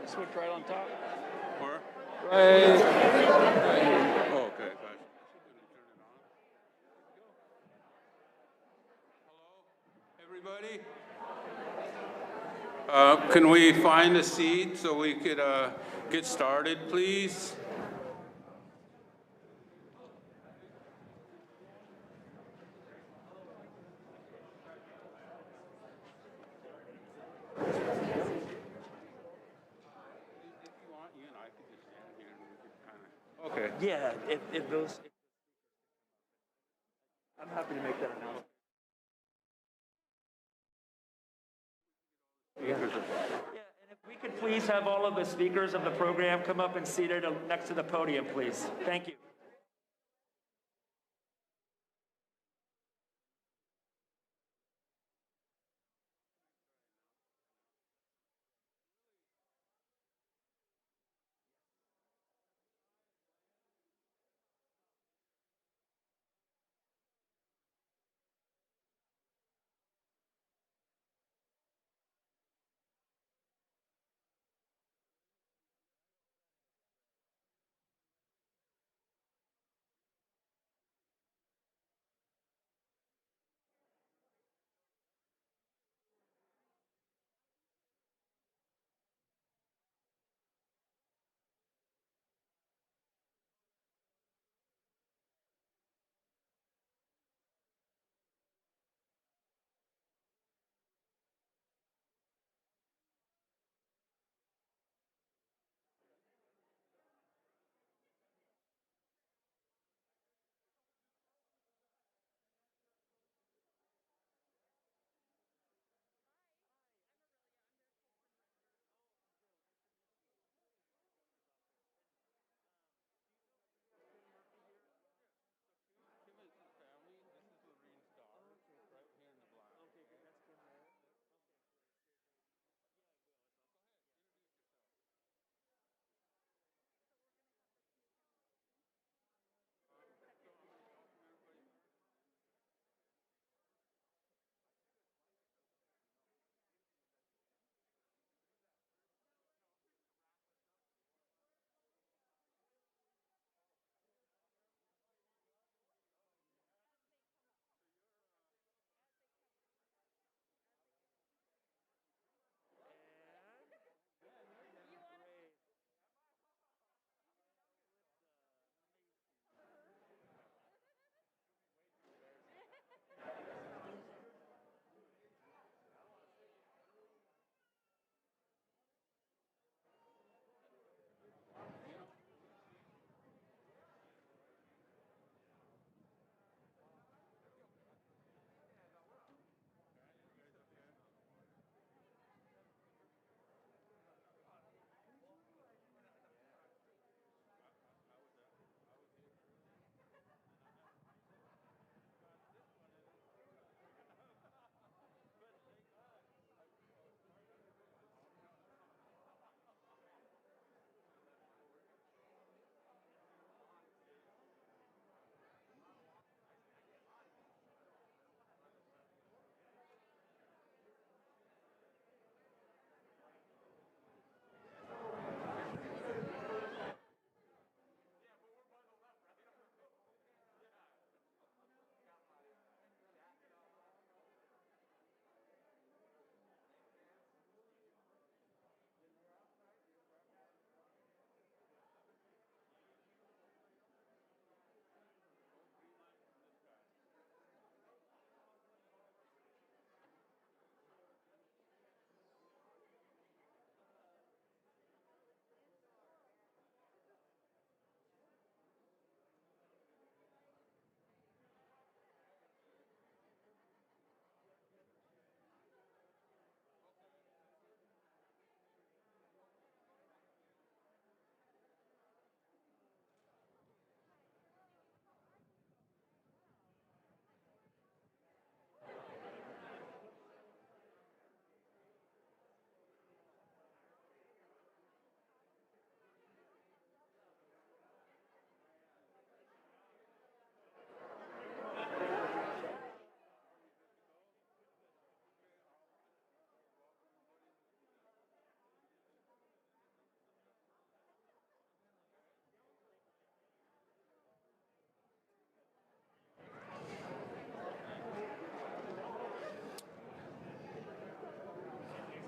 Switch right on top. Or? Right. Oh, okay. Gotcha. Hello, everybody. Can we find a seat so we could get started, please? Okay. Yeah, if those. I'm happy to make that announcement. Yeah, and if we could please have all of the speakers of the program come up and seated next to the podium, please. Thank you.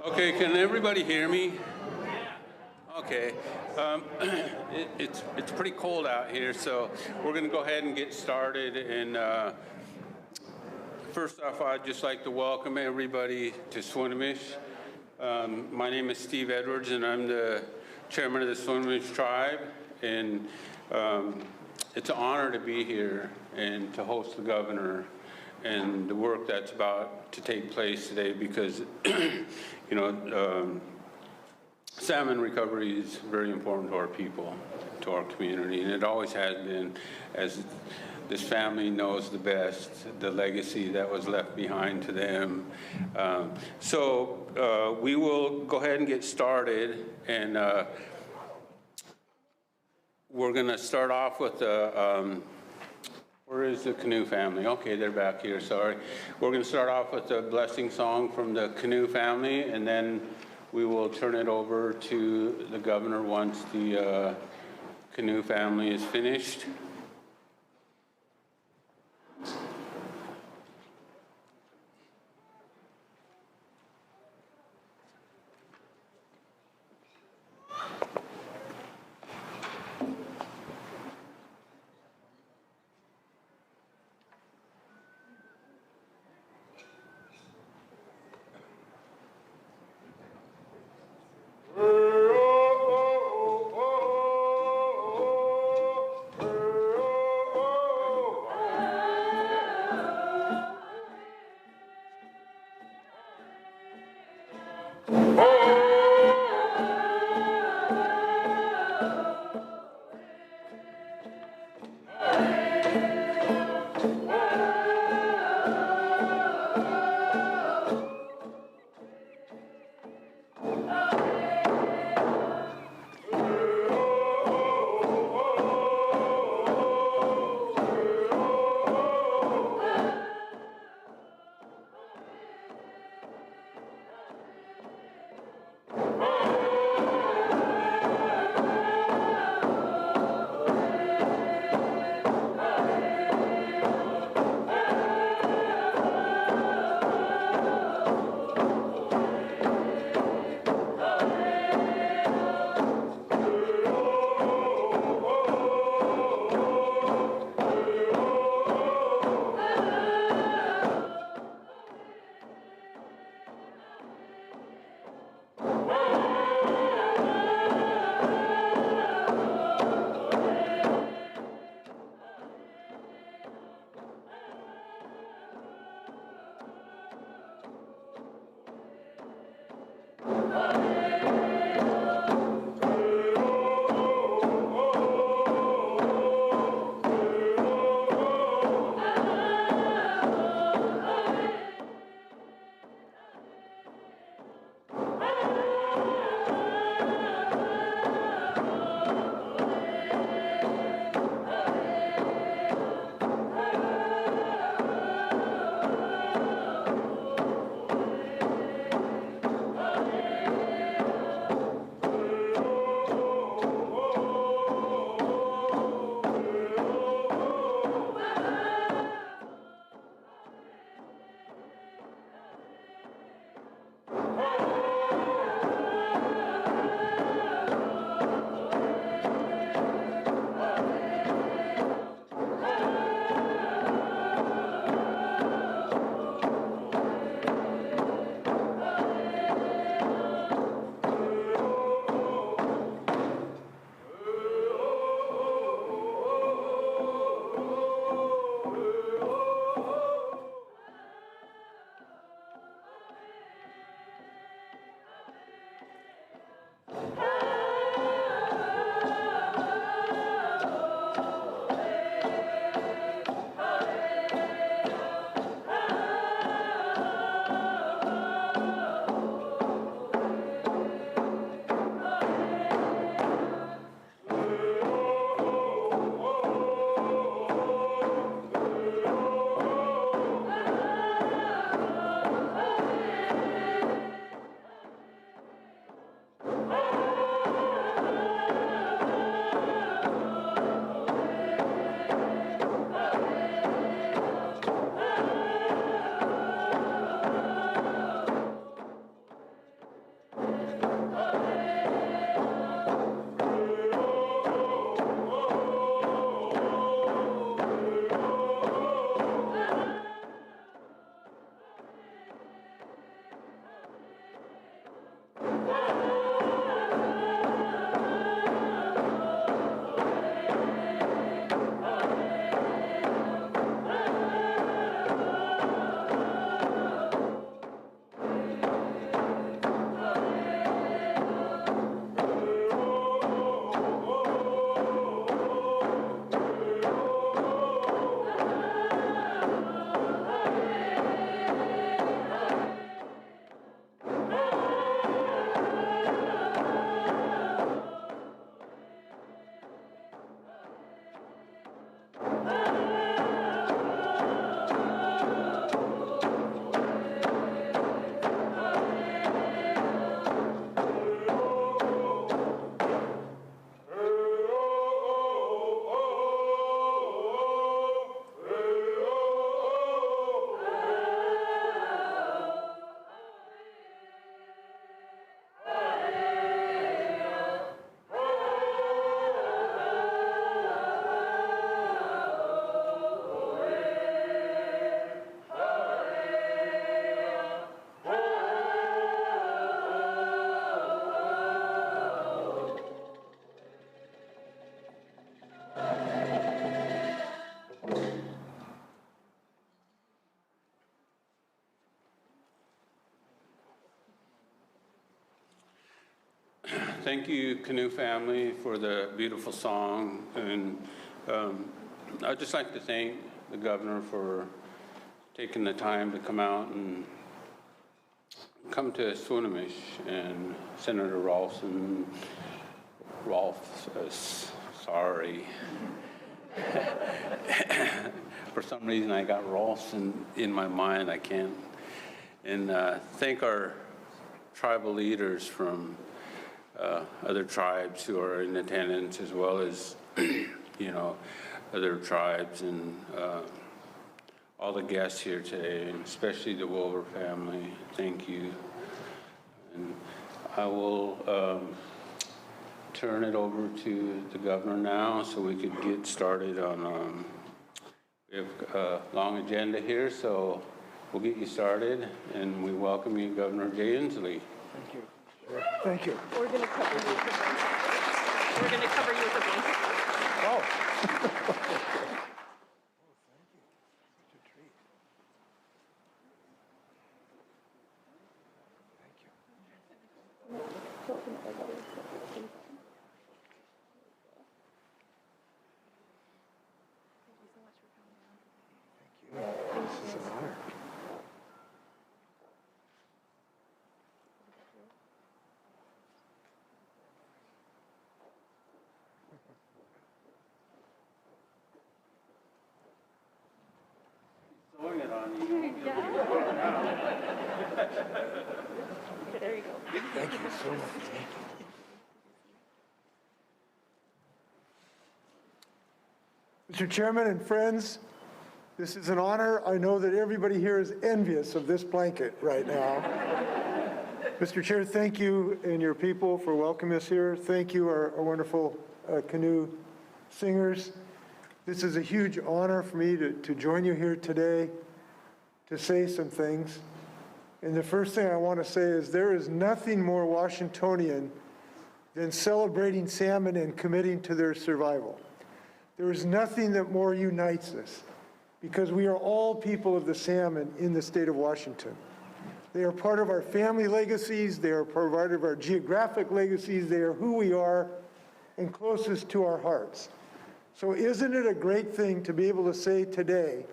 Okay, can everybody hear me? Okay. It's pretty cold out here, so we're going to go ahead and get started. And first off, I'd just like to welcome everybody to Swinomish. My name is Steve Edwards, and I'm the chairman of the Swinomish tribe. And it's an honor to be here and to host the governor and the work that's about to take place today, because you know, salmon recovery is very important to our people, to our community, and it always has been, as this family knows the best, the legacy that was left behind to them. So we will go ahead and get started, and we're going to start off with the, where is the canoe family? Okay, they're back here, sorry. We're going to start off with a blessing song from the canoe family, and then we will turn it over to the governor once the canoe family is finished. thank you, Canoe family, for the beautiful song. And I'd just like to thank the governor for taking the time to come out and come to Swinomish, and Senator Rolfe, sorry. For some reason, I got Rolfson in my mind. I can't. And thank our tribal leaders from other tribes who are in attendance, as well as, other tribes, and all the guests here today, and especially the Wilbur family. Thank you. And I will turn it over to the governor now so we could get started on, we have a long agenda here, so we'll get you started, and we welcome you, Governor Jay Inslee. Thank you. Thank you. We're going to cover you with a blanket. We're going to cover you with a blanket. Oh. This is an honor. Throwing it on you. Okay, there you go. Thank you so much. Mr. Chairman and friends, this is an honor. I know that everybody here is envious of this blanket right now. Mr. Chair, thank you and your people for welcoming us here. Thank you, our wonderful canoe singers. This is a huge honor for me to join you here today to say some things. And the first thing I want to say is there is nothing more Washingtonian than celebrating salmon and committing to their survival. There is nothing that more unites us, because we are all people of the salmon in the state of Washington. They are part of our family legacies, they are part of our geographic legacies, they are who we are and closest to our hearts. So isn't it a great thing to be able to say today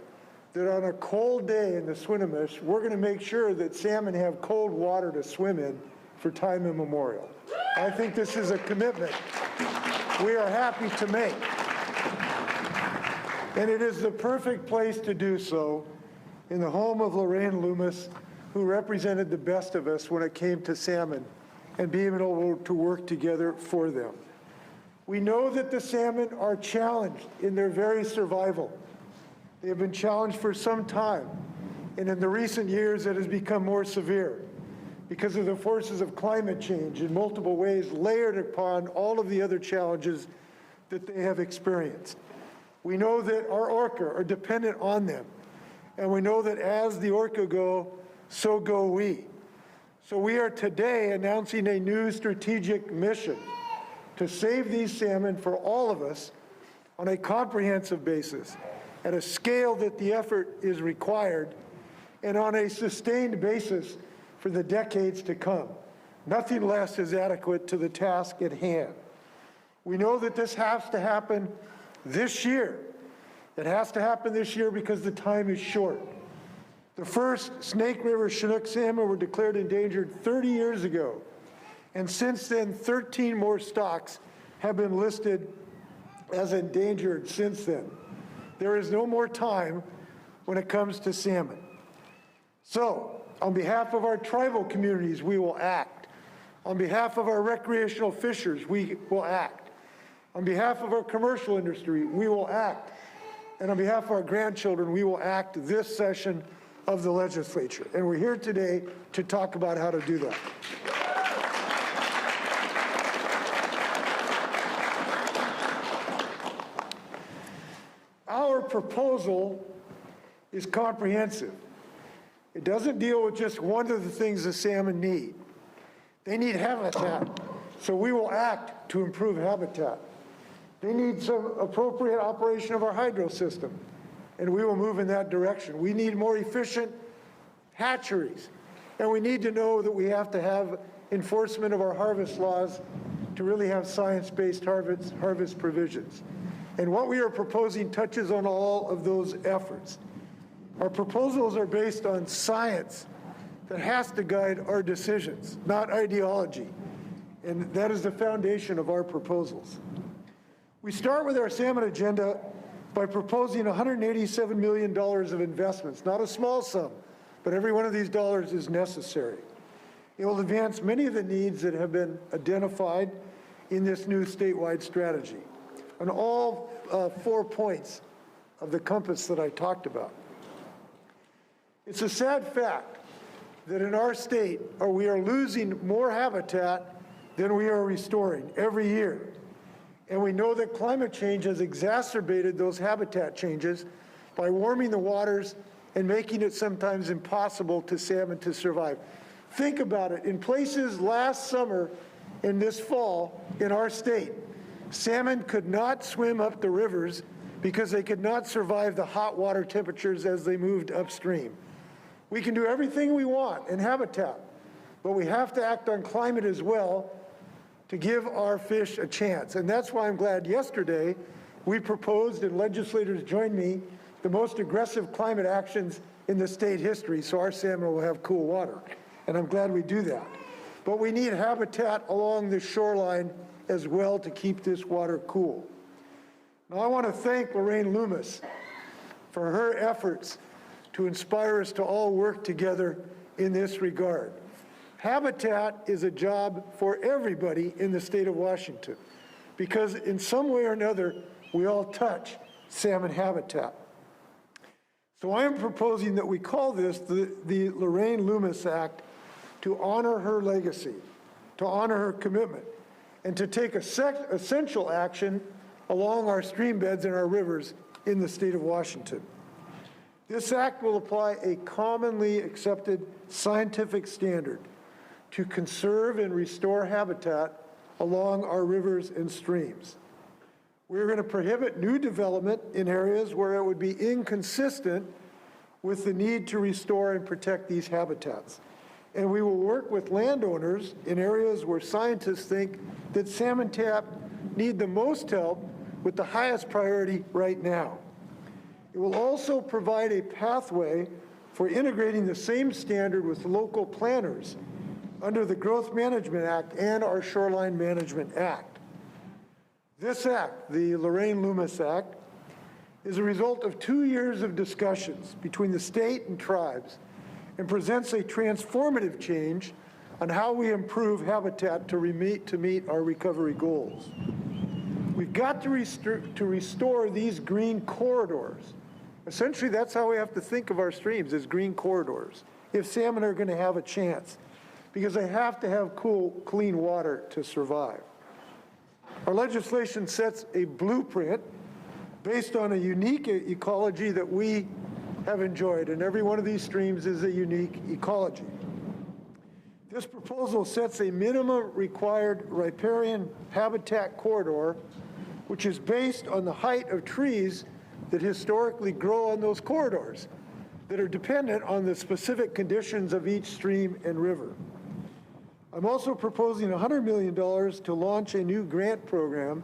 that on a cold day in the Swinomish, we're going to make sure that salmon have cold water to swim in for time immemorial. I think this is a commitment we are happy to make. And it is the perfect place to do so in the home of Lorraine Loomis, who represented the best of us when it came to salmon and being able to work together for them. We know that the salmon are challenged in their very survival. They have been challenged for some time, and in the recent years it has become more severe because of the forces of climate change in multiple ways layered upon all of the other challenges that they have experienced. We know that our orca are dependent on them, and we know that as the orca go, so go we. So we are today announcing a new strategic mission to save these salmon for all of us on a comprehensive basis, at a scale that the effort is required, and on a sustained basis for the decades to come. Nothing less is adequate to the task at hand. We know that this has to happen this year. It has to happen this year because the time is short. The first Snake River Chinook salmon were declared endangered 30 years ago. And since then, 13 more stocks have been listed as endangered since then. There is no more time when it comes to salmon. So, on behalf of our tribal communities, we will act. On behalf of our recreational fishers, we will act. On behalf of our commercial industry, we will act. And on behalf of our grandchildren, we will act this session of the legislature. And we're here today to talk about how to do that. Our proposal is comprehensive. It doesn't deal with just one of the things the salmon need. They need habitat, so we will act to improve habitat. They need some appropriate operation of our hydro system, and we will move in that direction. We need more efficient hatcheries, and we need to know that we have to have enforcement of our harvest laws to really have science-based harvest provisions. And what we are proposing touches on all of those efforts. Our proposals are based on science that has to guide our decisions, not ideology. And that is the foundation of our proposals. We start with our salmon agenda by proposing $187 million of investments, not a small sum, but every one of these dollars is necessary. It will advance many of the needs that have been identified in this new statewide strategy on all 4 points of the compass that I talked about. It's a sad fact that in our state, we are losing more habitat than we are restoring every year. And we know that climate change has exacerbated those habitat changes by warming the waters and making it sometimes impossible for salmon to survive. Think about it. In places last summer and this fall in our state, salmon could not swim up the rivers because they could not survive the hot water temperatures as they moved upstream. We can do everything we want in habitat, but we have to act on climate as well to give our fish a chance. And that's why I'm glad yesterday we proposed, and legislators joined me, the most aggressive climate actions in the state history, so our salmon will have cool water. And I'm glad we do that. But we need habitat along the shoreline as well to keep this water cool. Now I want to thank Lorraine Loomis for her efforts to inspire us to all work together in this regard. Habitat is a job for everybody in the state of Washington because in some way or another, we all touch salmon habitat. So I am proposing that we call this the Lorraine Loomis Act to honor her legacy, to honor her commitment, and to take essential action along our stream beds and our rivers in the state of Washington. This act will apply a commonly accepted scientific standard to conserve and restore habitat along our rivers and streams. We're going to prohibit new development in areas where it would be inconsistent with the need to restore and protect these habitats. And we will work with landowners in areas where scientists think that salmon tap need the most help with the highest priority right now. It will also provide a pathway for integrating the same standard with local planners under the Growth Management Act and our Shoreline Management Act. This act, the Lorraine Loomis Act, is a result of 2 years of discussions between the state and tribes and presents a transformative change on how we improve habitat to meet our recovery goals. We've got to restore these green corridors. Essentially, that's how we have to think of our streams, as green corridors, if salmon are going to have a chance, because they have to have cool, clean water to survive. Our legislation sets a blueprint based on a unique ecology that we have enjoyed, and every one of these streams is a unique ecology. This proposal sets a minimum required riparian habitat corridor, which is based on the height of trees that historically grow on those corridors that are dependent on the specific conditions of each stream and river. I'm also proposing $100 million to launch a new grant program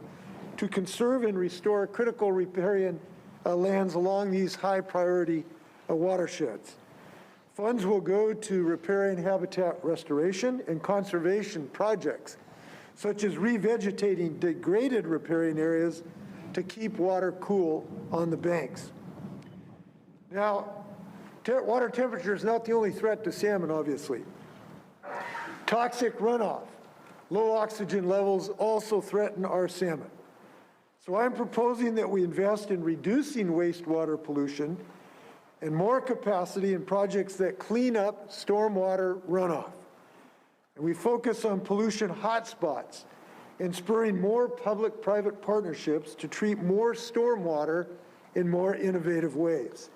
to conserve and restore critical riparian lands along these high priority watersheds. Funds will go to riparian habitat restoration and conservation projects, such as revegetating degraded riparian areas to keep water cool on the banks. Now, water temperature is not the only threat to salmon, obviously. Toxic runoff, low oxygen levels also threaten our salmon. So I'm proposing that we invest in reducing wastewater pollution and more capacity in projects that clean up stormwater runoff. And we focus on pollution hotspots and spurring more public-private partnerships to treat more stormwater in more innovative ways.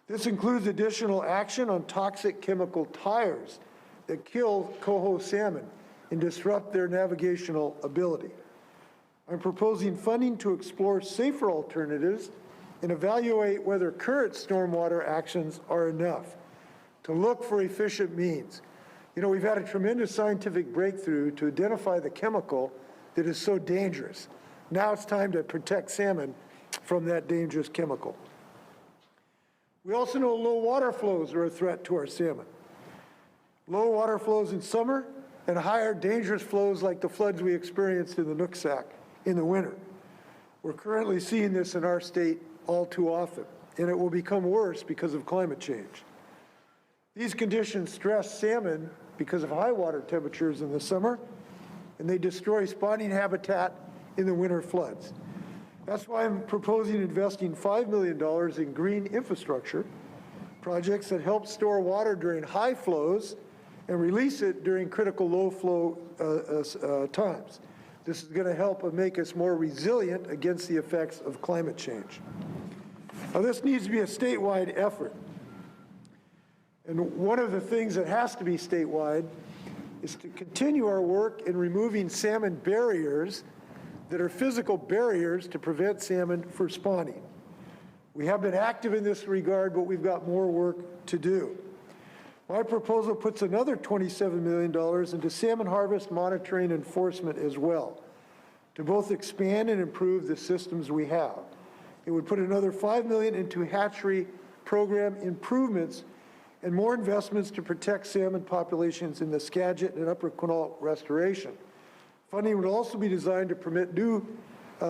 This includes additional action on toxic chemical tires that kill coho salmon and disrupt their navigational ability. I'm proposing funding to explore safer alternatives and evaluate whether current stormwater actions are enough, to look for efficient means. You know, we've had a tremendous scientific breakthrough to identify the chemical that is so dangerous. Now it's time to protect salmon from that dangerous chemical. We also know low water flows are a threat to our salmon. Low water flows in summer and higher dangerous flows like the floods we experienced in the Nooksack in the winter. We're currently seeing this in our state all too often, and it will become worse because of climate change. These conditions stress salmon because of high water temperatures in the summer, and they destroy spawning habitat in the winter floods. That's why I'm proposing investing $5 million in green infrastructure projects that help store water during high flows and release it during critical low flow times. This is going to help make us more resilient against the effects of climate change. Now, this needs to be a statewide effort. And one of the things that has to be statewide is to continue our work in removing salmon barriers that are physical barriers to prevent salmon from spawning. We have been active in this regard, but we've got more work to do. My proposal puts another $27 million into salmon harvest monitoring enforcement as well, to both expand and improve the systems we have. It would put another $5 million into hatchery program improvements and more investments to protect salmon populations in the Skagit and Upper Quinault restoration. Funding would also be designed to permit new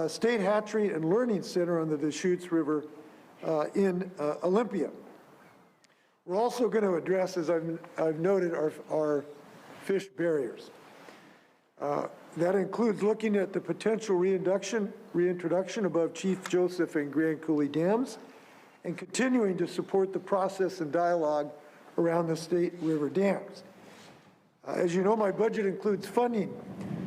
state hatchery and learning center on the Deschutes River in Olympia. We're also going to address, as I've noted, our fish barriers. That includes looking at the potential reintroduction above Chief Joseph and Grand Coulee dams, and continuing to support the process and dialogue around the state river dams. As you know, my budget includes funding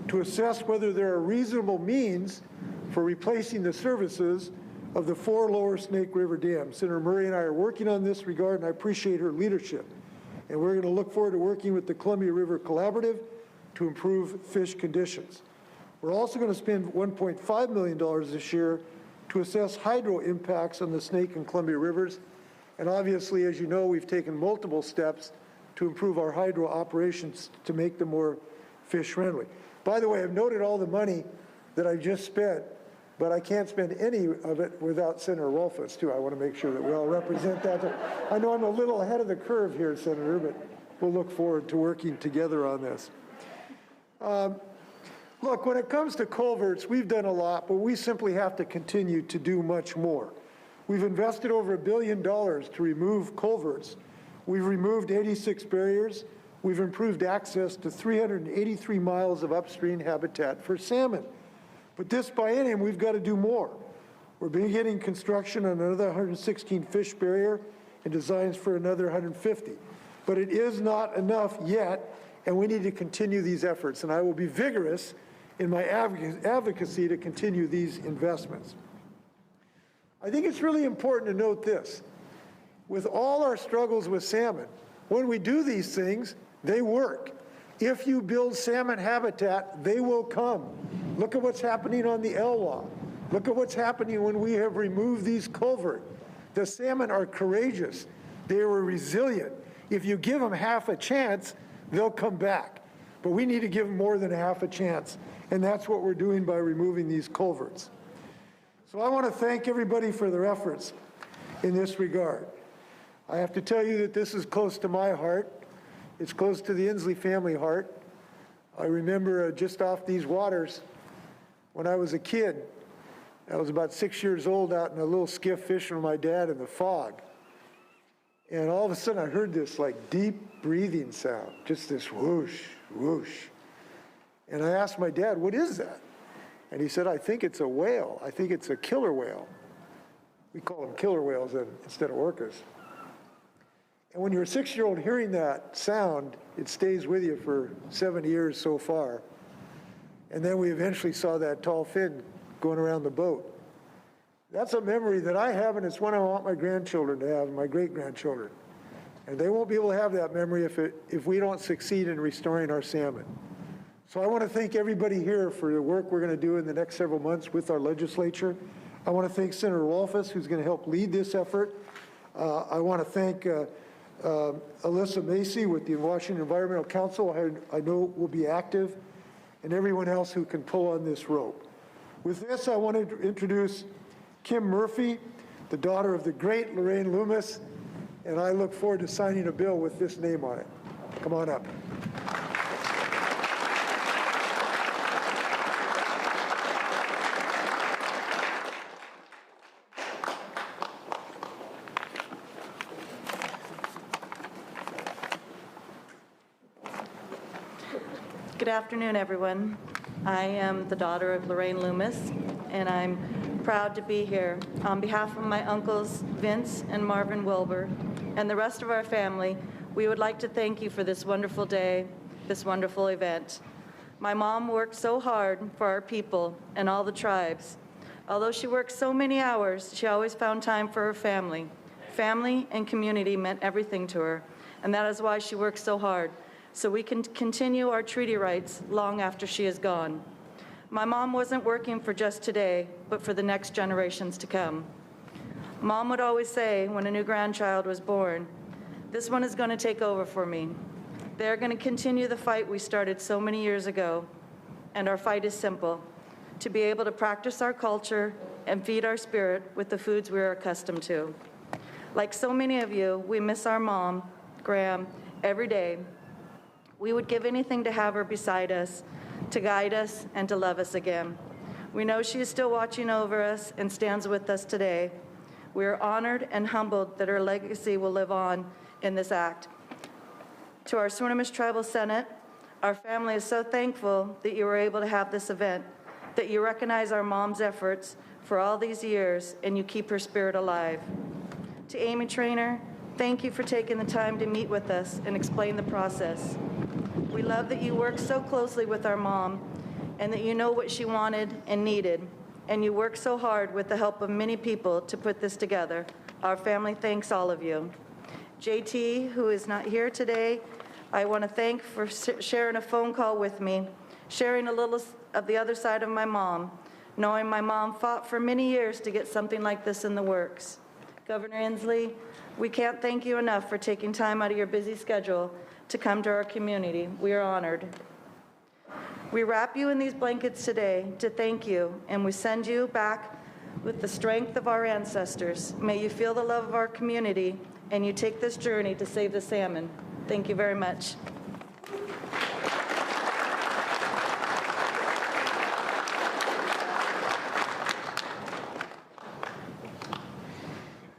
to assess whether there are reasonable means for replacing the services of the 4 lower Snake River dams. Senator Murray and I are working on this regard, and I appreciate her leadership. And we're going to look forward to working with the Columbia River Collaborative to improve fish conditions. We're also going to spend $1.5 million this year to assess hydro impacts on the Snake and Columbia Rivers. And obviously, as you know, we've taken multiple steps to improve our hydro operations to make them more fish-friendly. By the way, I've noted all the money that I've just spent, but I can't spend any of it without Senator Wolfus, too. I want to make sure that we all represent that. I know I'm a little ahead of the curve here, Senator, but we'll look forward to working together on this. Look, when it comes to culverts, we've done a lot, but we simply have to continue to do much more. We've invested over $1 billion to remove culverts. We've removed 86 barriers. We've improved access to 383 miles of upstream habitat for salmon. But this biennium, we've got to do more. We're beginning construction on another 116 fish barrier and designs for another 150. But it is not enough yet, and we need to continue these efforts. And I will be vigorous in my advocacy to continue these investments. I think it's really important to note this. With all our struggles with salmon, when we do these things, they work. If you build salmon habitat, they will come. Look at what's happening on the Elwha. Look at what's happening when we have removed these culverts. The salmon are courageous. They are resilient. If you give them half a chance, they'll come back. But we need to give them more than half a chance. And that's what we're doing by removing these culverts. So I want to thank everybody for their efforts in this regard. I have to tell you that this is close to my heart. It's close to the Inslee family heart. I remember just off these waters, when I was a kid, I was about 6 years old out in a little skiff fishing with my dad in the fog. And all of a sudden I heard this like deep breathing sound, just this whoosh, whoosh. And I asked my dad, what is that? And he said, I think it's a whale. I think it's a killer whale. We call them killer whales instead of orcas. And when you're a 6-year-old hearing that sound, it stays with you for 7 years so far. And then we eventually saw that tall fin going around the boat. That's a memory that I have, and it's one I want my grandchildren to have, my great-grandchildren. And they won't be able to have that memory if we don't succeed in restoring our salmon. So I want to thank everybody here for the work we're going to do in the next several months with our legislature. I want to thank Senator Wolfus, who's going to help lead this effort. I want to thank Alyssa Macy with the Washington Environmental Council. I know will be active and everyone else who can pull on this rope. With this, I want to introduce Kim Murphy, the daughter of the great Lorraine Loomis, and I look forward to signing a bill with this name on it. Come on up. Good afternoon, everyone. I am the daughter of Lorraine Loomis, and I'm proud to be here. On behalf of my uncles Vince and Marvin Wilbur and the rest of our family, we would like to thank you for this wonderful day, this wonderful event. My mom worked so hard for our people and all the tribes. Although she worked so many hours, she always found time for her family. Family and community meant everything to her, and that is why she worked so hard, so we can continue our treaty rights long after she is gone. My mom wasn't working for just today, but for the next generations to come. Mom would always say when a new grandchild was born, "This one is going to take over for me. They're going to continue the fight we started so many years ago, and our fight is simple, to be able to practice our culture and feed our spirit with the foods we are accustomed to." Like so many of you, we miss our mom, Graham, every day. We would give anything to have her beside us, to guide us and to love us again. We know she is still watching over us and stands with us today. We are honored and humbled that her legacy will live on in this act. To our Swinomish Tribal Senate, our family is so thankful that you were able to have this event, that you recognize our mom's efforts for all these years and you keep her spirit alive. To Amy Traynor, thank you for taking the time to meet with us and explain the process. We love that you work so closely with our mom and that you know what she wanted and needed, and you work so hard with the help of many people to put this together. Our family thanks all of you. JT, who is not here today, I want to thank for sharing a phone call with me, sharing a little of the other side of my mom, knowing my mom fought for many years to get something like this in the works. Governor Inslee, we can't thank you enough for taking time out of your busy schedule to come to our community. We are honored. We wrap you in these blankets today to thank you, and we send you back with the strength of our ancestors. May you feel the love of our community, and you take this journey to save the salmon. Thank you very much.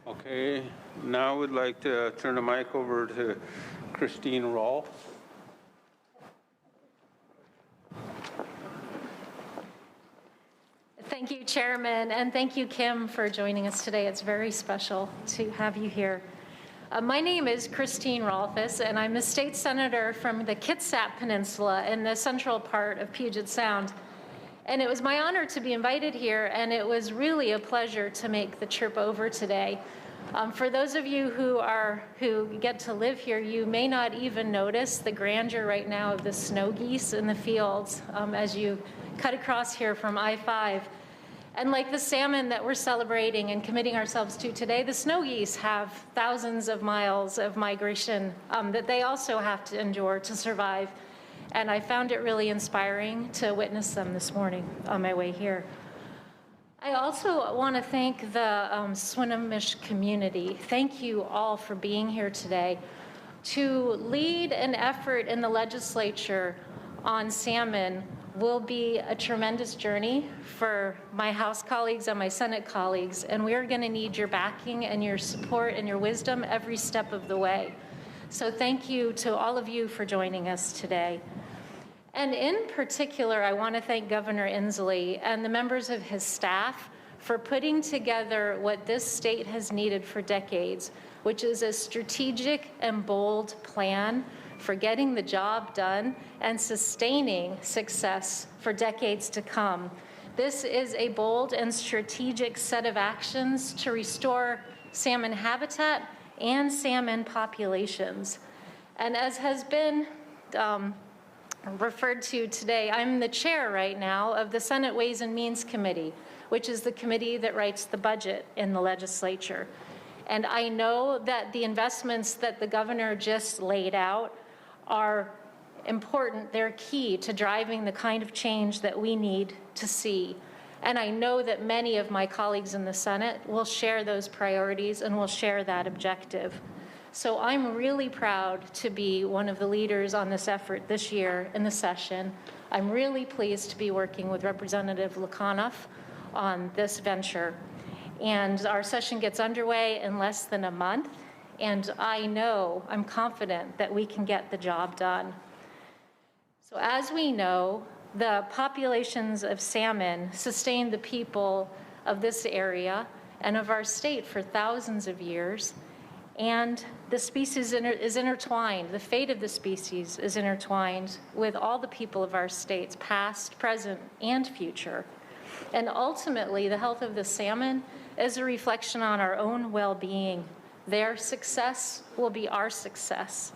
Okay, now I would like to turn the mic over to Christine Rolfe. Thank you, Chairman, and thank you, Kim, for joining us today. It's very special to have you here. My name is Christine Rolfe, and I'm a state senator from the Kitsap Peninsula in the central part of Puget Sound. And it was my honor to be invited here, and it was really a pleasure to make the trip over today. For those of you who get to live here, you may not even notice the grandeur right now of the snow geese in the fields as you cut across here from I-5. And like the salmon that we're celebrating and committing ourselves to today, the snow geese have thousands of miles of migration that they also have to endure to survive. And I found it really inspiring to witness them this morning on my way here. I also want to thank the Swinomish community. Thank you all for being here today to lead an effort in the legislature on salmon will be a tremendous journey for my House colleagues and my Senate colleagues, and we are going to need your backing and your support and your wisdom every step of the way. So thank you to all of you for joining us today. And in particular, I want to thank Governor Inslee and the members of his staff for putting together what this state has needed for decades, which is a strategic and bold plan for getting the job done and sustaining success for decades to come. This is a bold and strategic set of actions to restore salmon habitat and salmon populations. And as has been referred to today, I'm the chair right now of the Senate Ways and Means Committee, which is the committee that writes the budget in the legislature. And I know that the investments that the governor just laid out are important, they're key to driving the kind of change that we need to see. And I know that many of my colleagues in the Senate will share those priorities and will share that objective. So I'm really proud to be one of the leaders on this effort this year in the session. I'm really pleased to be working with Representative Lukanov on this venture. And our session gets underway in less than a month, and I'm confident that we can get the job done. So as we know, the populations of salmon sustain the people of this area and of our state for thousands of years, and the species is intertwined. The fate of the species is intertwined with all the people of our states, past, present, and future. And ultimately, the health of the salmon is a reflection on our own well-being. Their success will be our success.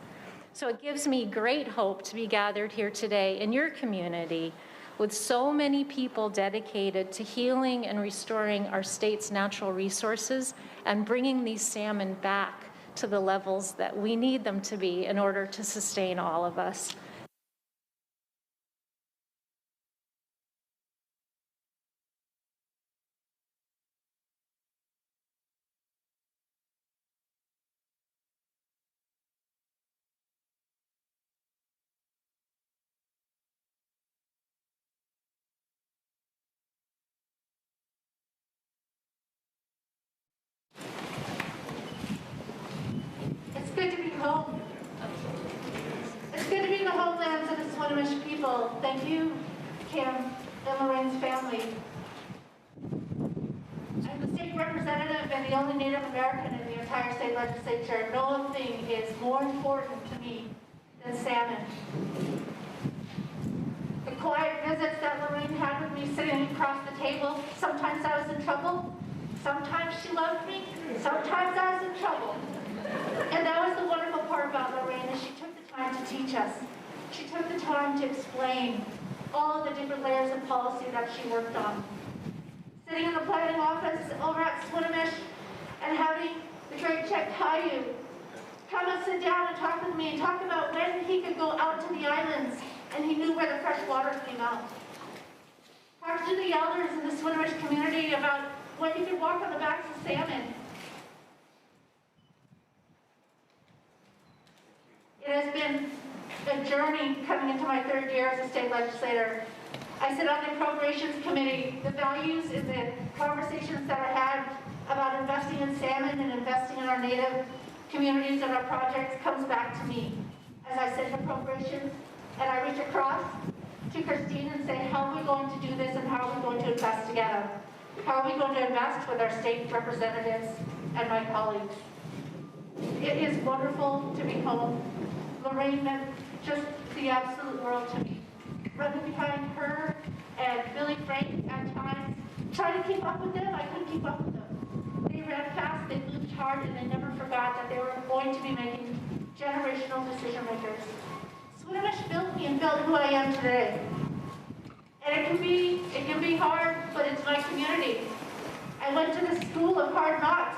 So it gives me great hope to be gathered here today in your community with so many people dedicated to healing and restoring our state's natural resources and bringing these salmon back to the levels that we need them to be in order to sustain all of us. It's good to be home. It's good to be in the homelands of the Swinomish people. Thank you, Kim and Lorraine's family. I'm the state representative and the only Native American in the entire state legislature. No thing is more important to me than salmon. The quiet visits that Lorraine had with me sitting across the table, sometimes I was in trouble, sometimes she loved me, sometimes I was in trouble. And that was the wonderful part about Lorraine, is she took the time to teach us. She took the time to explain all the different layers of policy that she worked on. Sitting in the planning office over at Swinomish and having the great Czech Caillou come and sit down and talk with me and talk about when he could go out to the islands and he knew where the fresh water came out. Talk to the elders in the Swinomish community about when you could walk on the backs of salmon. It has been a journey coming into my third year as a state legislator. I sit on the Appropriations Committee. The values and the conversations that I had about investing in salmon and investing in our Native communities and our projects comes back to me as I sit in Appropriations and I reach across to Christine and say, how are we going to do this and how are we going to invest together? How are we going to invest with our state representatives and my colleagues? It is wonderful to be home. Lorraine meant just the absolute world to me. Running behind her and Billy Frank at times, trying to keep up with them, I couldn't keep up with them. They ran fast, they moved hard, and they never forgot that they were going to be making generational decision makers. Swinomish built me and built who I am today. And it can be hard, but it's my community. I went to the School of Hard Knocks.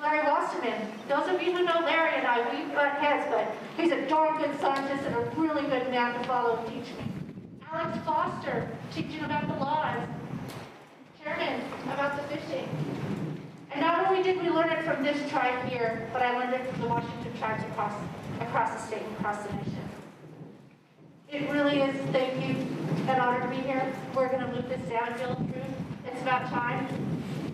Larry Wasserman. Those of you who know Larry and I, we butt heads, but he's a darn good scientist and a really good man to follow and teach me. Alex Foster, teaching about the laws. Chairman, about the fishing. And not only did we learn it from this tribe here, but I learned it from the Washington tribes across the state and across the nation. It really is, thank you, an honor to be here. We're going to move this downhill through. It's about time.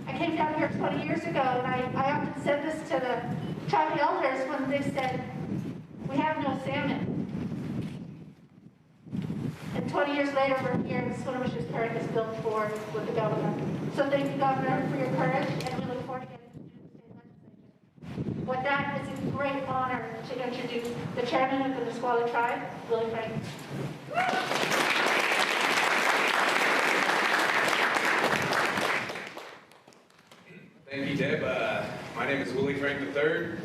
I came down here 20 years ago, and I often said this to the tribe elders when they said, we have no salmon. And 20 years later, we're here, and Swinomish's Park is built forward with the governor. So thank you, Governor, for your courage, and we look forward to getting to do the state legislature. With that, it's a great honor to introduce the chairman of the Nisqually tribe, Willie Frank. Thank you, Deb. My name is Willie Frank III.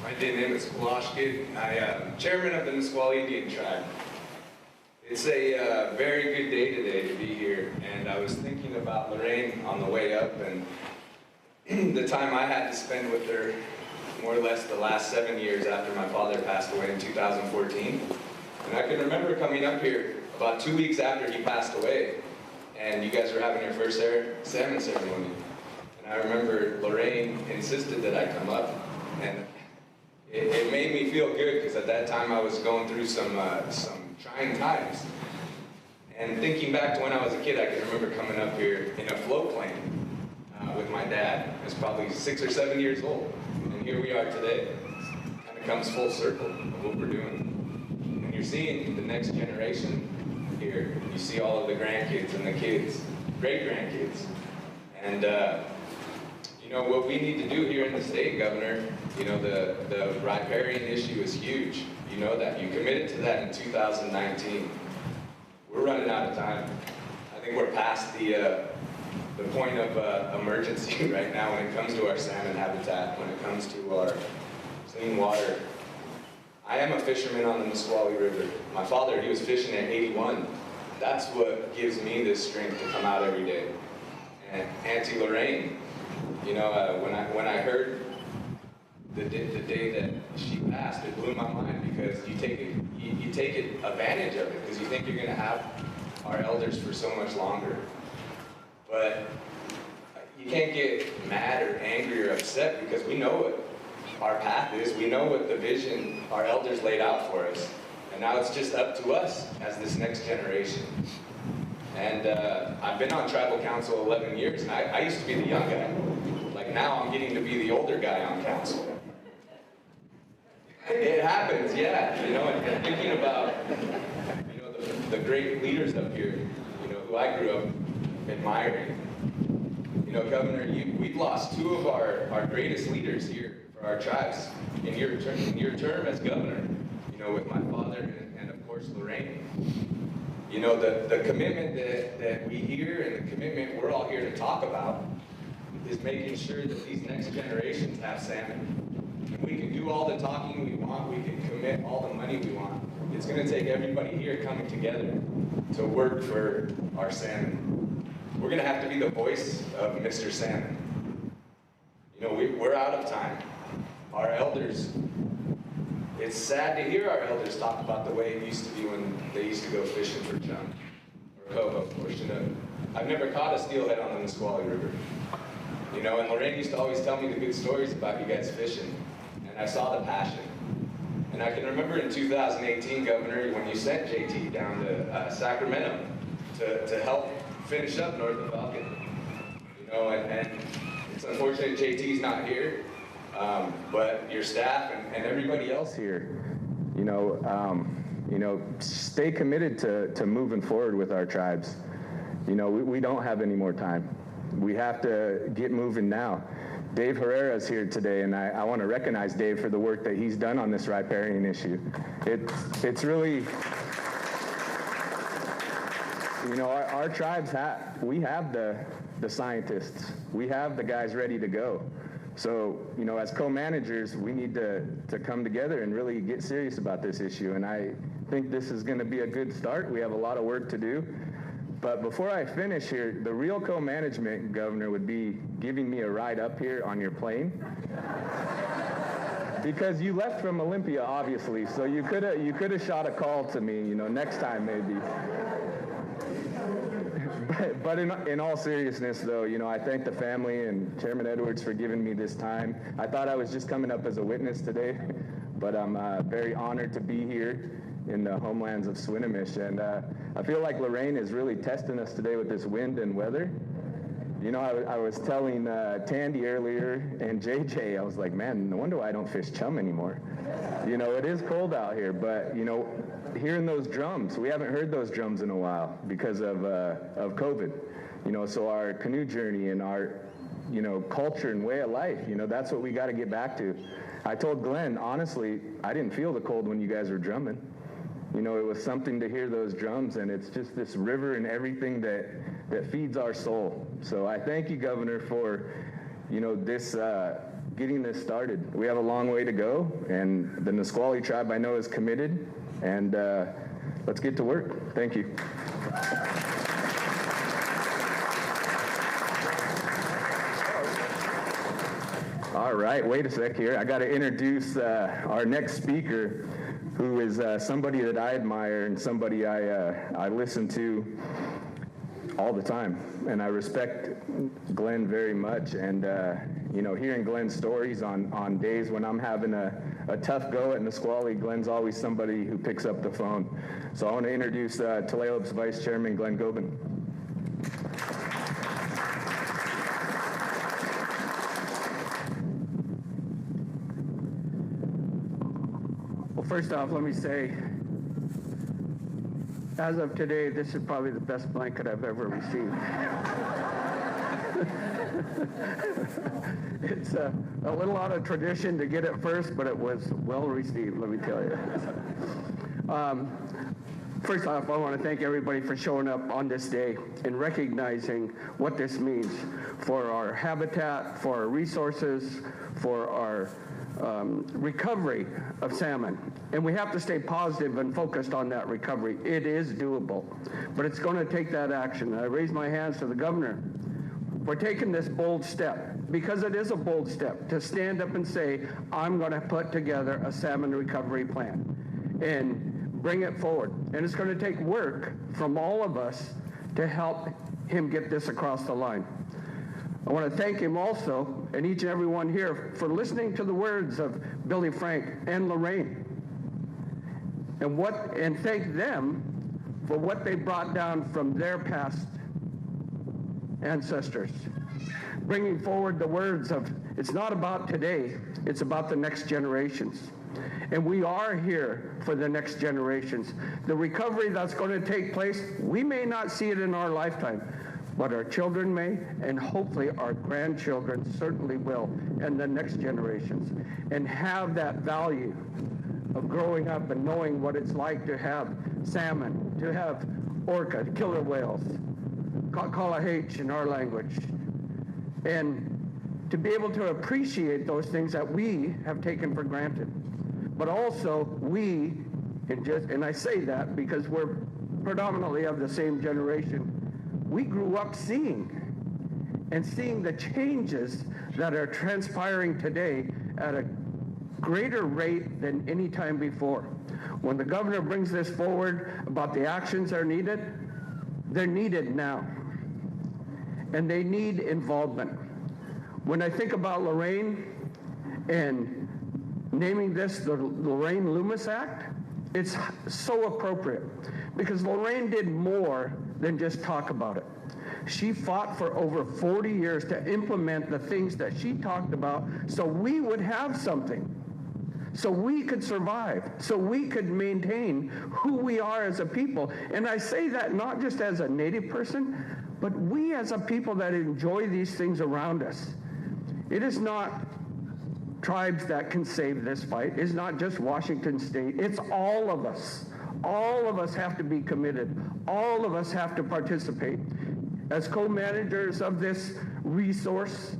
My name is Kulashkid. I am chairman of the Nisqually Indian tribe. It's a very good day today to be here, and I was thinking about Lorraine on the way up and the time I had to spend with her more or less the last 7 years after my father passed away in 2014. And I can remember coming up here about 2 weeks after he passed away, and you guys were having your first salmon ceremony. And I remember Lorraine insisted that I come up, and it made me feel good because at that time I was going through some trying times. And thinking back to when I was a kid, I can remember coming up here in a float plane with my dad. I was probably 6 or 7 years old, and here we are today. Kind of comes full circle of what we're doing. And you're seeing the next generation here. You see all of the grandkids and the kids, great-grandkids. And you know, what we need to do here in the state, Governor, you know, the riparian issue is huge. You know that. You committed to that in 2019. We're running out of time. I think we're past the point of emergency right now when it comes to our salmon habitat, when it comes to our clean water. I am a fisherman on the Nisqually River. My father, he was fishing at 81. That's what gives me this strength to come out every day. And Auntie Lorraine, you know, when I heard the day that she passed, it blew my mind because you take advantage of it because you think you're going to have our elders for so much longer. But you can't get mad or angry or upset because we know what our path is. We know what the vision our elders laid out for us. And now it's just up to us as this next generation. And I've been on tribal council 11 years, and I used to be the young guy. Like now I'm getting to be the older guy on council. It happens, yeah. You know, and thinking about, you know, the great leaders up here, you know, who I grew up admiring. You know, Governor, we've lost two of our greatest leaders here for our tribes in your term as governor. You know, with my father and of course Lorraine. You know, the commitment that we hear and the commitment we're all here to talk about is making sure that these next generations have salmon. And we can do all the talking we want, we can commit all the money we want. It's going to take everybody here coming together to work for our salmon. We're going to have to be the voice of Mr. Salmon. You know, we're out of time. Our elders, it's sad to hear our elders talk about the way it used to be when they used to go fishing for chum or coho or chinook. I've never caught a steelhead on the Nisqually River. You know, and Lorraine used to always tell me the good stories about you guys fishing, and I saw the passion. And I can remember in 2018, Governor, when you sent JT down to Sacramento to help finish up north of Falcon. You know, and it's unfortunate JT's not here, but your staff and everybody else here, you know, stay committed to moving forward with our tribes. You know, we don't have any more time. We have to get moving now. Dave Herrera is here today, and I want to recognize Dave for the work that he's done on this riparian issue. It's really, you know, our tribes we have the scientists. We have the guys ready to go. So, you know, as co-managers, we need to come together and really get serious about this issue. And I think this is going to be a good start. We have a lot of work to do. But before I finish here, the real co-management, Governor, would be giving me a ride up here on your plane. Because you left from Olympia, obviously, so you could have shot a call to me, you know, next time maybe. But in all seriousness, though, you know, I thank the family and Chairman Edwards for giving me this time. I thought I was just coming up as a witness today, but I'm very honored to be here in the homelands of Swinomish. And I feel like Lorraine is really testing us today with this wind and weather. You know, I was telling Tandy earlier and JJ, I was like, man, no wonder why I don't fish chum anymore. You know, it is cold out here, but, you know, hearing those drums, we haven't heard those drums in a while because of COVID. You know, so our canoe journey and our, you know, culture and way of life, you know, that's what we got to get back to. I told Glenn, honestly, I didn't feel the cold when you guys were drumming. You know, it was something to hear those drums, and it's just this river and everything that feeds our soul. So I thank you, Governor, for, you know, this getting this started. We have a long way to go, and the Nisqually tribe I know is committed, and let's get to work. Thank you. All right, wait a sec here. I got to introduce our next speaker, who is somebody that I admire and somebody I listen to all the time. And I respect Glenn very much. And, you know, hearing Glenn's stories on days when I'm having a tough go at Nisqually, Glenn's always somebody who picks up the phone. So I want to introduce Tulalip's Vice Chairman, Glenn Gobin. Well, first off, let me say, as of today, this is probably the best blanket I've ever received. It's a little out of tradition to get it first, but it was well received, let me tell you. First off, I want to thank everybody for showing up on this day and recognizing what this means for our habitat, for our resources, for our recovery of salmon. And we have to stay positive and focused on that recovery. It is doable, but it's going to take that action. I raise my hands to the governor for taking this bold step, because it is a bold step to stand up and say, I'm going to put together a salmon recovery plan and bring it forward. And it's going to take work from all of us to help him get this across the line. I want to thank him also, and each and every one here, for listening to the words of Billy Frank and Lorraine, and thank them for what they brought down from their past ancestors, bringing forward the words of, it's not about today, it's about the next generations. And we are here for the next generations. The recovery that's going to take place, we may not see it in our lifetime, but our children may, and hopefully our grandchildren certainly will, and the next generations, and have that value of growing up and knowing what it's like to have salmon, to have orca, killer whales, kalahech in our language, and to be able to appreciate those things that we have taken for granted. But also and I say that because we're predominantly of the same generation, we grew up seeing the changes that are transpiring today at a greater rate than any time before. When the governor brings this forward about the actions that are needed, they're needed now. And they need involvement. When I think about Lorraine and naming this the Lorraine Loomis Act, it's so appropriate because Lorraine did more than just talk about it. She fought for over 40 years to implement the things that she talked about so we would have something, so we could survive, so we could maintain who we are as a people. And I say that not just as a Native person, but we as a people that enjoy these things around us. It is not tribes that can save this fight. It's not just Washington State. It's all of us. All of us have to be committed. All of us have to participate. As co-managers of this resource,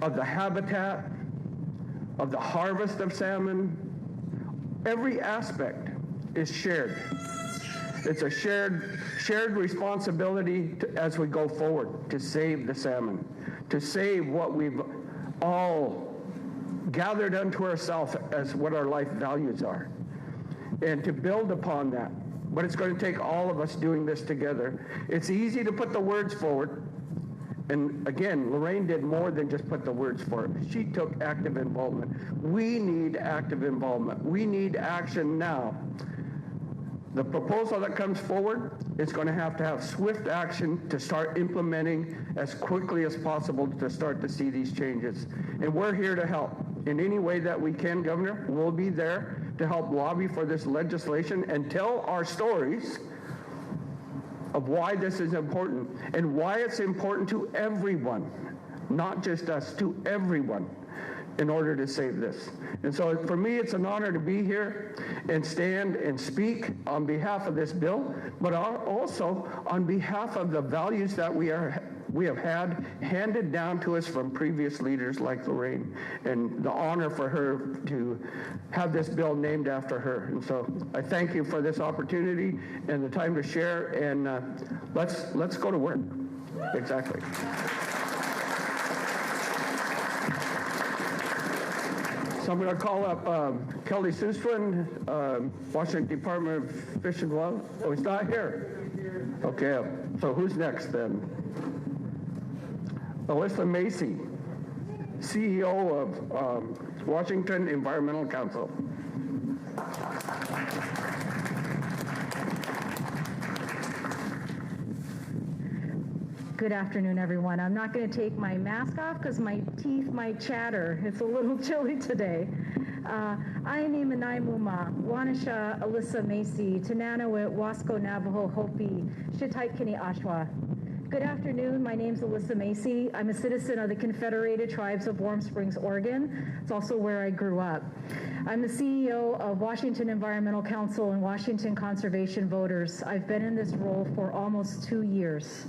of the habitat, of the harvest of salmon, every aspect is shared. It's a shared responsibility as we go forward to save the salmon, to save what we've all gathered unto ourselves as what our life values are, and to build upon that. But it's going to take all of us doing this together. It's easy to put the words forward. And again, Lorraine did more than just put the words forward. She took active involvement. We need active involvement. We need action now. The proposal that comes forward is going to have swift action to start implementing as quickly as possible to start to see these changes. And we're here to help in any way that we can, Governor. We'll be there to help lobby for this legislation and tell our stories of why this is important and why it's important to everyone, not just us, to everyone, in order to save this. And so for me, it's an honor to be here and stand and speak on behalf of this bill, but also on behalf of the values that we have had handed down to us from previous leaders like Lorraine, and the honor for her to have this bill named after her. And so I thank you for this opportunity and the time to share, and let's go to work. Exactly. So I'm going to call up Kelly Suswin, Washington Department of Fish and Wildlife. Oh, he's not here. Okay, so who's next then? Alyssa Macy, CEO of Washington Environmental Council. Good afternoon, everyone. I'm not going to take my mask off because my teeth might chatter. It's a little chilly today. I am Naimuma, Wanisha, Alyssa Macy, Tananawit, Wasco, Navajo, Hopi, Shitaikini, Ashwa. Good afternoon. My name's Alyssa Macy. I'm a citizen of the Confederated Tribes of Warm Springs, Oregon. It's also where I grew up. I'm the CEO of Washington Environmental Council and Washington Conservation Voters. I've been in this role for almost 2 years.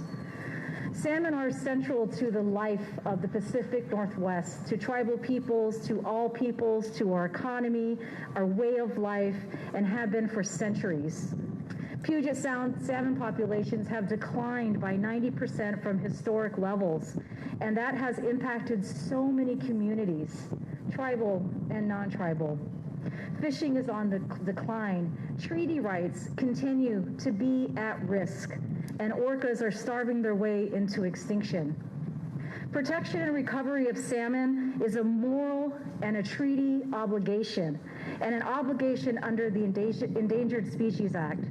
Salmon are central to the life of the Pacific Northwest, to tribal peoples, to all peoples, to our economy, our way of life, and have been for centuries. Puget Sound salmon populations have declined by 90% from historic levels, and that has impacted so many communities, tribal and non-tribal. Fishing is on the decline. Treaty rights continue to be at risk, and orcas are starving their way into extinction. Protection and recovery of salmon is a moral and a treaty obligation, and an obligation under the Endangered Species Act.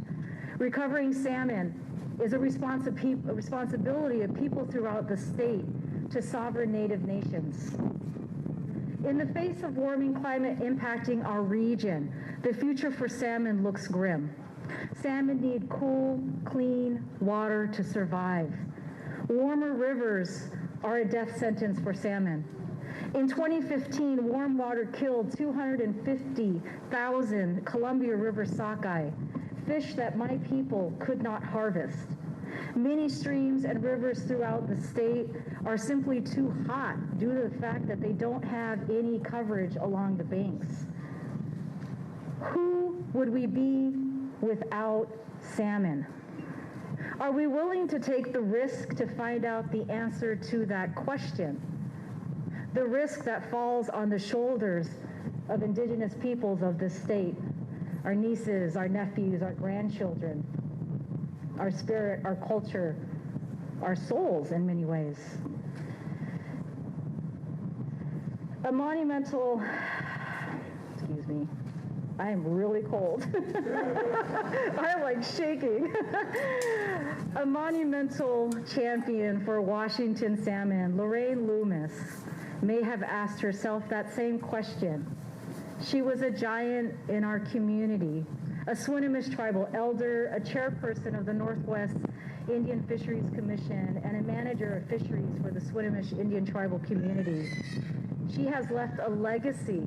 Recovering salmon is a responsibility of people throughout the state to sovereign Native nations. In the face of warming climate impacting our region, the future for salmon looks grim. Salmon need cool, clean water to survive. Warmer rivers are a death sentence for salmon. In 2015, warm water killed 250,000 Columbia River sockeye, fish that my people could not harvest. Many streams and rivers throughout the state are simply too hot due to the fact that they don't have any coverage along the banks. Who would we be without salmon? Are we willing to take the risk to find out the answer to that question? The risk that falls on the shoulders of indigenous peoples of this state, our nieces, our nephews, our grandchildren, our spirit, our culture, our souls in many ways. A monumental, excuse me, I am really cold. I'm like shaking. A monumental champion for Washington salmon, Lorraine Loomis, may have asked herself that same question. She was a giant in our community, a Swinomish tribal elder, a chairperson of the Northwest Indian Fisheries Commission, and a manager of fisheries for the Swinomish Indian tribal community. She has left a legacy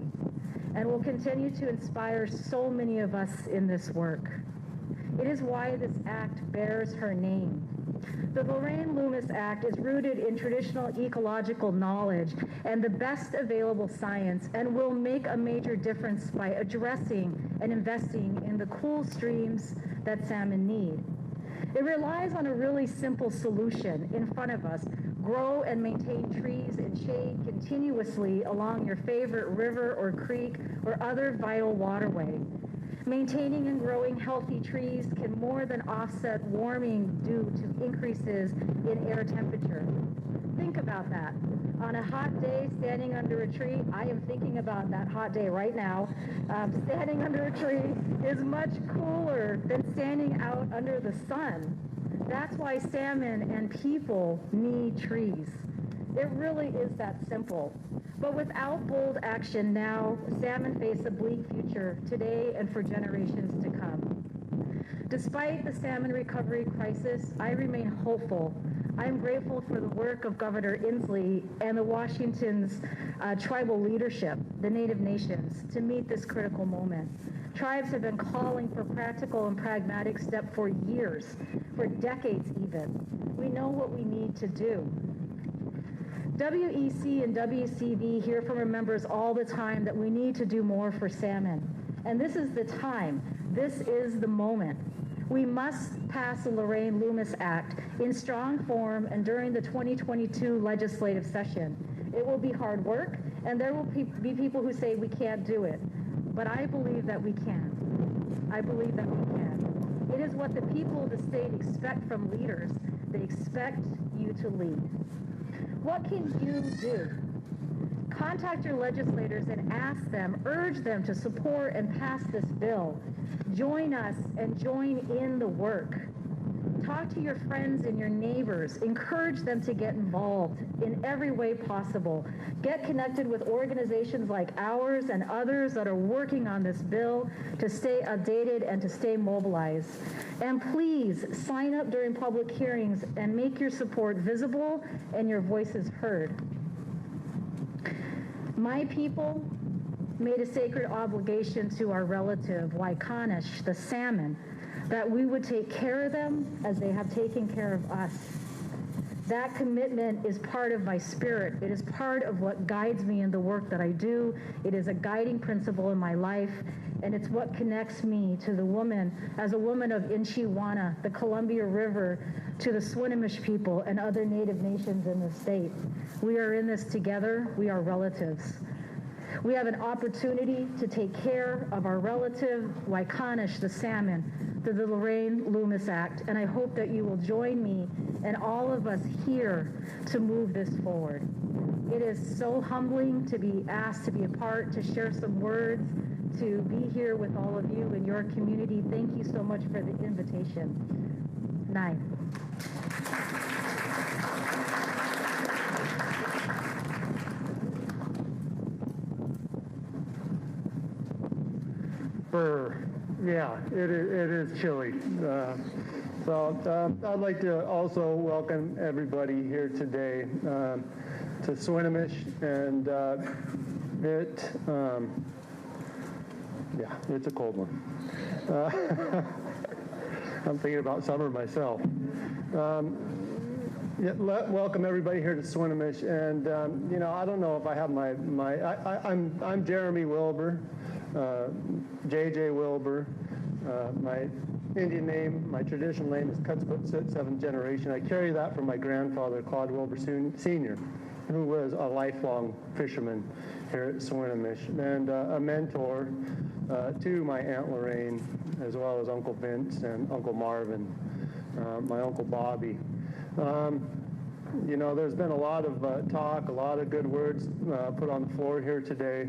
and will continue to inspire so many of us in this work. It is why this act bears her name. The Lorraine Loomis Act is rooted in traditional ecological knowledge and the best available science, and will make a major difference by addressing and investing in the cool streams that salmon need. It relies on a really simple solution in front of us. Grow and maintain trees and shade continuously along your favorite river or creek or other vital waterway. Maintaining and growing healthy trees can more than offset warming due to increases in air temperature. Think about that. On a hot day, standing under a tree, I am thinking about that hot day right now. Standing under a tree is much cooler than standing out under the sun. That's why salmon and people need trees. It really is that simple. But without bold action now, salmon face a bleak future today and for generations to come. Despite the salmon recovery crisis, I remain hopeful. I am grateful for the work of Governor Inslee and the Washington's tribal leadership, the Native nations, to meet this critical moment. Tribes have been calling for practical and pragmatic steps for years, for decades even. We know what we need to do. WEC and WCV hear from our members all the time that we need to do more for salmon. And this is the time. This is the moment. We must pass the Lorraine Loomis Act in strong form and during the 2022 legislative session. It will be hard work, and there will be people who say we can't do it. But I believe that we can. I believe that we can. It is what the people of the state expect from leaders. They expect you to lead. What can you do? Contact your legislators and ask them, urge them to support and pass this bill. Join us and join in the work. Talk to your friends and your neighbors. Encourage them to get involved in every way possible. Get connected with organizations like ours and others that are working on this bill to stay updated and to stay mobilized. And please sign up during public hearings and make your support visible and your voices heard. My people made a sacred obligation to our relative, Waikanish, the salmon, that we would take care of them as they have taken care of us. That commitment is part of my spirit. It is part of what guides me in the work that I do. It is a guiding principle in my life, and it's what connects me to the woman, as a woman of Inchiwana, the Columbia River, to the Swinomish people and other Native nations in the state. We are in this together. We are relatives. We have an opportunity to take care of our relative, Waikanish, the salmon, through the Lorraine Loomis Act, and I hope that you will join me and all of us here to move this forward. It is so humbling to be asked to be a part, to share some words, to be here with all of you in your community. Thank you so much for the invitation. Nai. Yeah, it is chilly. So I'd like to also welcome everybody here today to Swinomish, and it's a cold one. I'm thinking about summer myself. Welcome everybody here to Swinomish, and I don't know if I have I'm Jeremy Wilbur. J.J. Wilbur. My Indian name, my traditional name is Cutsfoot, 7th generation. I carry that from my grandfather, Claude Wilbur Sr., who was a lifelong fisherman here at Swinomish, and a mentor to my Aunt Lorraine, as well as Uncle Vince and Uncle Marvin, my Uncle Bobby. There's been a lot of talk, a lot of good words put on the floor here today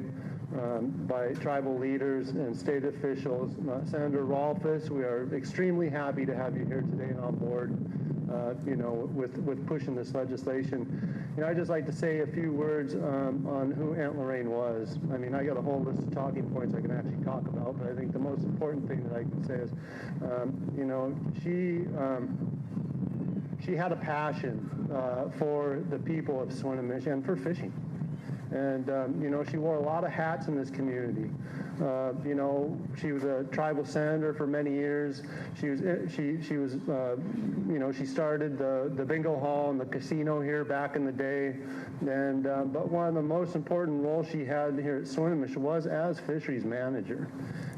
by tribal leaders and state officials. Senator Rolfes, we are extremely happy to have you here today and on board, with pushing this legislation. I'd just like to say a few words on who Aunt Lorraine was. I mean, I got a whole list of talking points I can actually talk about, but I think the most important thing that I can say is, she had a passion for the people of Swinomish and for fishing. And, she wore a lot of hats in this community. She was a tribal senator for many years. She started the bingo hall and the casino here back in the day. And, but one of the most important roles she had here at Swinomish was as fisheries manager.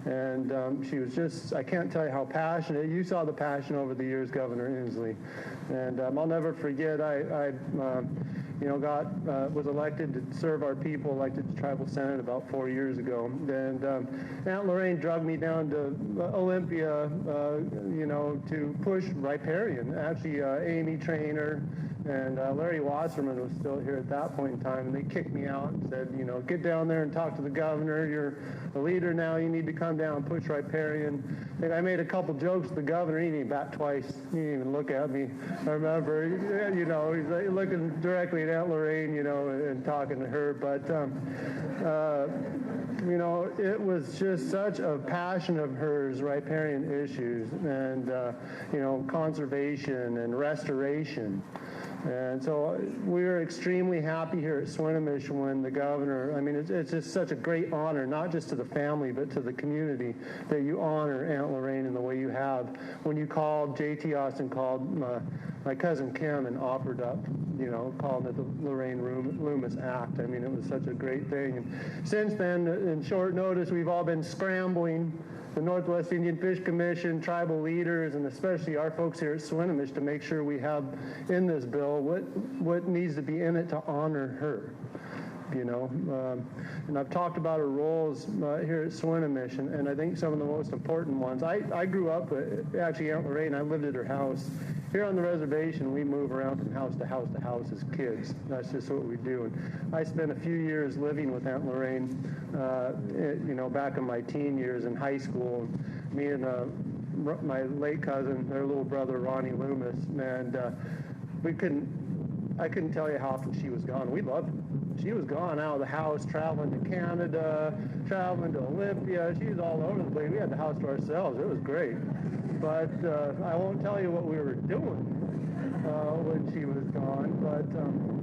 And she was just, I can't tell you how passionate. You saw the passion over the years, Governor Inslee. And I'll never forget, I was elected to serve our people, elected to tribal senate about 4 years ago. And Aunt Lorraine drugged me down to Olympia, to push riparian. Actually, Amy Traynor and Larry Wasserman was still here at that point in time, and they kicked me out and said, get down there and talk to the governor. You're a leader now. You need to come down and push riparian. And I made a couple jokes to the governor. He didn't even bat twice. He didn't even look at me. I remember, he's like looking directly at Aunt Lorraine, and talking to her. But, it was just such a passion of hers, riparian issues and, conservation and restoration. And so we were extremely happy here at Swinomish when the governor, it's just such a great honor, not just to the family, but to the community, that you honor Aunt Lorraine in the way you have. When you called, J.T. Austin called my cousin Kim and offered up, calling it the Lorraine Loomis Act. It was such a great thing. And since then, in short notice, we've all been scrambling the Northwest Indian Fish Commission, tribal leaders, and especially our folks here at Swinomish to make sure we have in this bill what needs to be in it to honor her. You know, and I've talked about her roles here at Swinomish, and I think some of the most important ones. I grew up, actually, Aunt Lorraine, I lived at her house. Here on the reservation, we move around from house to house to house as kids. That's just what we do. And I spent a few years living with Aunt Lorraine, you know, back in my teen years in high school. Me and my late cousin, their little brother, Ronnie Loomis, and I couldn't tell you how often she was gone. We loved her. She was gone out of the house, traveling to Canada, traveling to Olympia. She was all over the place. We had the house to ourselves. It was great. But I won't tell you what we were doing when she was gone. But,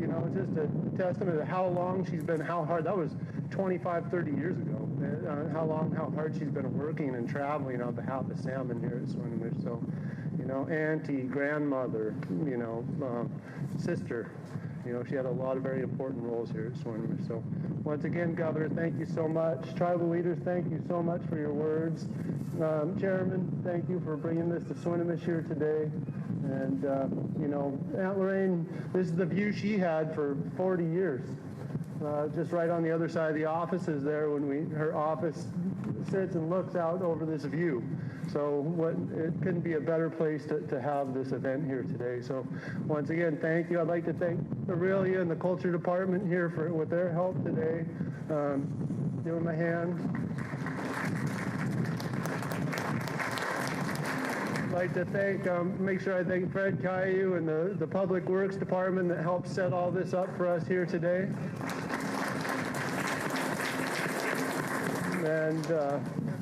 you know, it's just a testament to how long she's been, how hard. That was 25, 30 years ago. How hard she's been working and traveling on behalf of Salmon here at Swinomish. So, you know, auntie, grandmother, you know, sister. You know, she had a lot of very important roles here at Swinomish. So once again, Governor, thank you so much. Tribal leaders, thank you so much for your words. Chairman, thank you for bringing this to Swinomish here today. And, you know, Aunt Lorraine, this is the view she had for 40 years. Just right on the other side of the office is there when her office sits and looks out over this view. So it couldn't be a better place to have this event here today. So once again, thank you. I'd like to thank Aurelia and the Culture Department here with their help today. Giving my hand. I'd like to thank, make sure I thank Fred Caillou and the Public Works Department that helped set all this up for us here today. And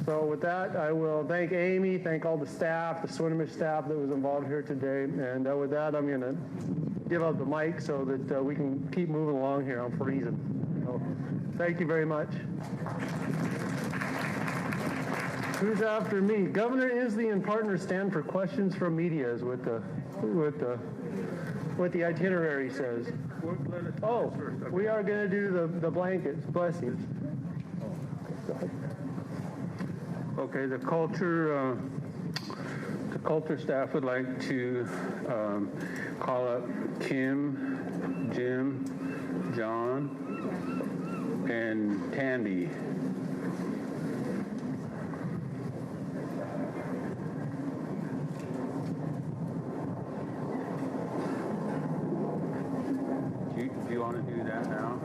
so with that, I will thank Amy, thank all the staff, the Swinomish staff that was involved here today. And with that, I'm going to give up the mic so that we can keep moving along here. I'm freezing. So, thank you very much. Who's after me? Governor Inslee and partners stand for questions from media is what the itinerary says. Oh, we are going to do the blankets. Bless you. Okay, the culture staff would like to call up Kim, Jim, John, and Tandy. Do you want to do that now?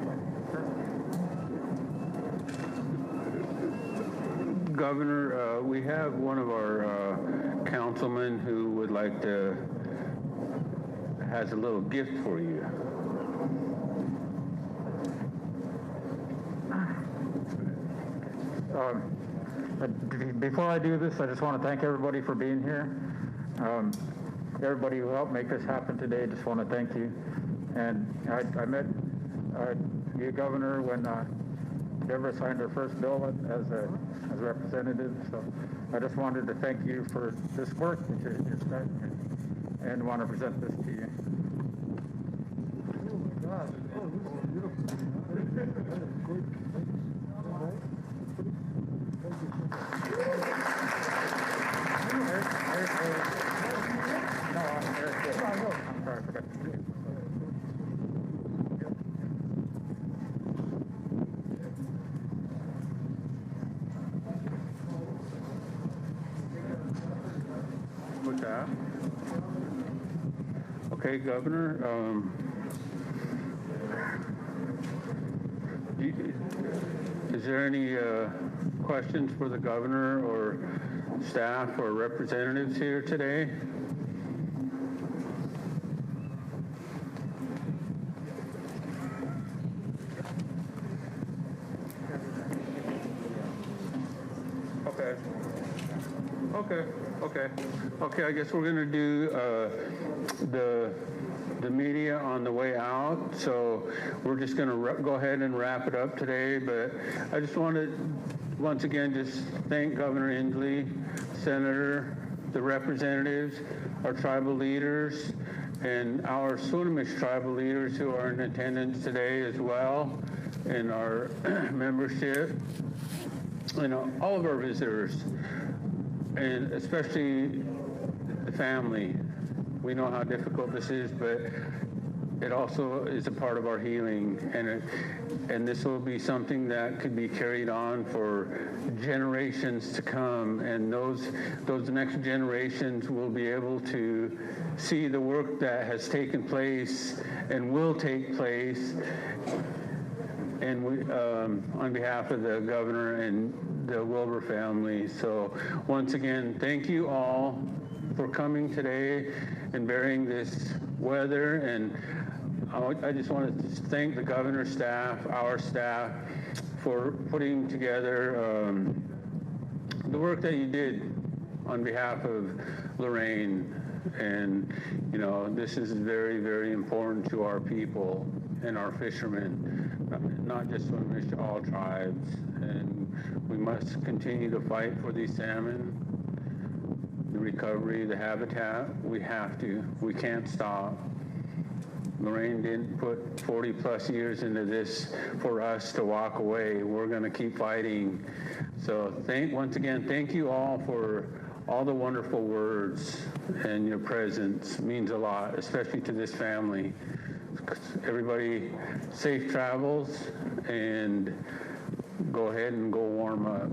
Governor, we have one of our councilmen who would like to, has a little gift for you. Before I do this, I just want to thank everybody for being here. Everybody who helped make this happen today, just want to thank you. And I met you, Governor, when Deborah signed her first bill as a representative. So I just wanted to thank you for this work that you're starting and want to present this to you. Oh, my God. Oh, this is beautiful. Okay, Governor, is there any questions for the governor or staff or representatives here today? Okay, I guess we're going to do the media on the way out, so we're just going to go ahead and wrap it up today. But I just want to once again just thank Governor Inslee, Senator, the representatives, our tribal leaders, and our Swinomish tribal leaders who are in attendance today as well, and our membership, and all of our visitors. and especially the family. We know how difficult this is, but it also is a part of our healing, and this will be something that could be carried on for generations to come, and those next generations will be able to see the work that has taken place and will take place. And we, on behalf of the governor and the Wilbur family. So once again, thank you all for coming today and bearing this weather. And I just want to thank the governor's staff, our staff, for putting together the work that you did on behalf of Lorraine. And, you know, this is very, very important to our people and our fishermen, not just Swinomish, all tribes. And we must continue to fight for these salmon, the recovery, the habitat. We have to. We can't stop. Lorraine didn't put 40 plus years into this for us to walk away. We're going to keep fighting. So once again, thank you all for all the wonderful words, and your presence means a lot, especially to this family. Everybody, safe travels, and go ahead and go warm up.